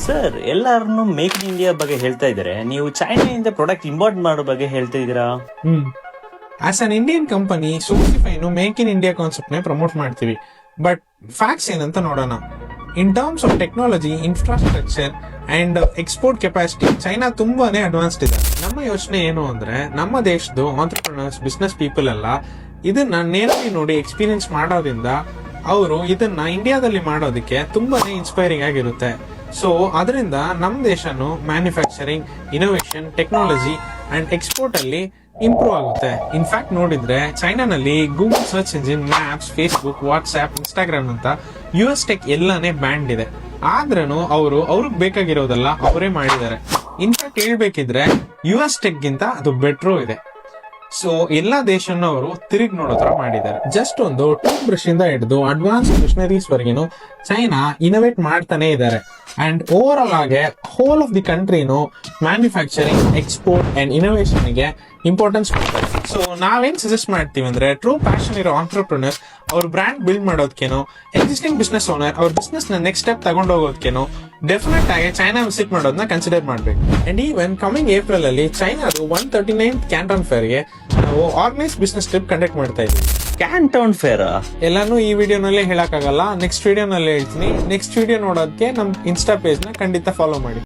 Sir, ಎಲ್ಲಾರನ್ನು make in India ಬಗ್ಗೆ ಹೇಳ್ತಾ ಇದ್ದಾರೆ, ನೀವು ಚೈನಾದಿಂದ ಪ್ರಾಡಕ್ಟ್ ಇಂಪೋರ್ಟ್ ಮಾಡೋ ಬಗ್ಗೆ ಹೇಳ್ತಾ ಇದ್ದೀರಾ? ಆಸ್ ಅನ್ ಇಂಡಿಯನ್ ಕಂಪನಿ ಸೋಸಿಫೈನು ಮೇಕ್ ಇನ್ ಇಂಡಿಯಾ ಕಾನ್ಸೆಪ್ಟ್ ನೇ ಪ್ರಮೋಟ್ ಮಾಡ್ತೀವಿ. ಬಟ್ ಫ್ಯಾಕ್ಟ್ಸ್ ಏನಂತ ನೋಡೋಣ. In terms of technology, infrastructure and export capacity China ತುಂಬಾನೇ ಅಡ್ವಾನ್ಸ್ಡ್ ಇದೆ. ನಮ್ಮ ಯೋಚನೆ ಏನು ಅಂದ್ರೆ, ನಮ್ಮ ದೇಶದ ಆಂಟ್ರಪ್ರಿನರ್ಸ್, ಬಿಸ್ನೆಸ್ ಪೀಪಲ್ ಎಲ್ಲ ಇದನ್ನ ನೇರವಾಗಿ ನೋಡಿ ಎಕ್ಸ್ಪೀರಿಯನ್ಸ್ ಮಾಡೋದ್ರಿಂದ ಅವರು ಇದನ್ನ ಇಂಡಿಯಾದಲ್ಲಿ ಮಾಡೋದಕ್ಕೆ ತುಂಬಾನೇ ಇನ್ಸ್ಪೈರಿಂಗ್ ಆಗಿರುತ್ತೆ. ಸೊ ಅದರಿಂದ ನಮ್ಮ ದೇಶನು manufacturing, innovation, technology and export ಅಲ್ಲಿ ಇಂಪ್ರೂವ್ ಆಗುತ್ತೆ. ಇನ್ಫ್ಯಾಕ್ಟ್ ನೋಡಿದ್ರೆ ಚೈನಾನಲ್ಲಿ Google search engine, maps, Facebook, WhatsApp, Instagram ಅಂತ US ಟೆಕ್ ಎಲ್ಲಾನೇ ಬ್ಯಾಂಡ್ ಇದೆ. ಆದ್ರೂ ಅವ್ರಿಗೆ ಬೇಕಾಗಿರೋದೆಲ್ಲ ಅವರೇ ಮಾಡಿದ್ದಾರೆ. ಇನ್ಫ್ಯಾಕ್ಟ್ ಹೇಳ್ಬೇಕಿದ್ರೆ US ಟೆಕ್ ಗಿಂತ ಅದು ಬೆಟ್ರೂ ಇದೆ. ಸೊ ಎಲ್ಲಾ ದೇಶನ ಅವರು ತಿರುಗಿ ನೋಡೋ ತರ ಮಾಡಿದ್ದಾರೆ. ಜಸ್ಟ್ ಒಂದು ಟೂತ್ ಬ್ರಷ್ ಇಂದ ಹಿಡಿದು ಅಡ್ವಾನ್ಸ್ ಮಿಷನರೀಸ್ ವರೆಗೂ ಚೈನಾ ಇನೋವೇಟ್ ಮಾಡ್ತಾನೆ ಇದ್ದಾರೆ. ಅಂಡ್ ಓವರ್ ಆಲ್ ಆಗಿ ಹೋಲ್ ಆಫ್ ದಿ ಕಂಟ್ರಿನು ಮ್ಯಾನುಫ್ಯಾಕ್ಚರಿಂಗ್, ಎಕ್ಸ್ಪೋರ್ಟ್ ಅಂಡ್ ಇನೋವೇಷನ್ ಗೆ ಇಂಪಾರ್ಟೆನ್ಸ್ ಕೊಡ್ತಾರೆ. ಸೊ ನಾವೇನ್ ಸಜೆಸ್ಟ್ ಮಾಡ್ತೀವಿ ಅಂದ್ರೆ, ಟ್ರೂ ಪ್ಯಾಷನ್ ಇರೋ ಆಂಟ್ರಪ್ರಿನರ್ ಅವ್ರ ಬ್ರ್ಯಾಂಡ್ ಬಿಲ್ಡ್ ಮಾಡೋದಕ್ಕೇನೋ, ಎಕ್ಸಿಸ್ಟಿಂಗ್ ಬಿಸ್ನೆಸ್ ಓನರ್ ಅವ್ರ ಬಿಸ್ನೆಸ್ ನ ನೆಕ್ಸ್ಟ್ ಸ್ಟೆಪ್ ತಗೊಂಡೋಗೋದಕ್ಕೇನೋ ಡೆಫಿನೆಟ್ ಆಗಿ ಚೈನಾ ವಿಸಿಟ್ ಮಾಡೋದನ್ನ ಕನ್ಸಿಡರ್ ಮಾಡ್ಬೇಕು. ಅಂಡ್ ಈವನ್ ಕಮಿಂಗ್ ಏಪ್ರಿಲ್ ಅಲ್ಲಿ ಚೈನಾದು 139th ಕ್ಯಾಂಟನ್ ಫೇರ್ ಗೆ ನಾವು ಆರ್ಗನೈಸ್ ಬಿಸ್ನೆಸ್ ಟ್ರಿಪ್ ಕಂಡಕ್ಟ್ ಮಾಡ್ತಾ ಇದ್ವಿ. ಕ್ಯಾಂಟೌನ್ ಫೇರ್ ಎಲ್ಲಾನು ಈ ವಿಡಿಯೋನಲ್ಲೇ ಹೇಳಕ್ಕಾಗಲ್ಲ, ನೆಕ್ಸ್ಟ್ ವಿಡಿಯೋನಲ್ಲಿ ಹೇಳ್ತೀನಿ. ನೆಕ್ಸ್ಟ್ ವಿಡಿಯೋ ನೋಡೋದಕ್ಕೆ ನಮ್ ಇನ್ಸ್ಟಾ ಪೇಜ್ ನ ಖಂಡಿತ ಫಾಲೋ ಮಾಡಿ.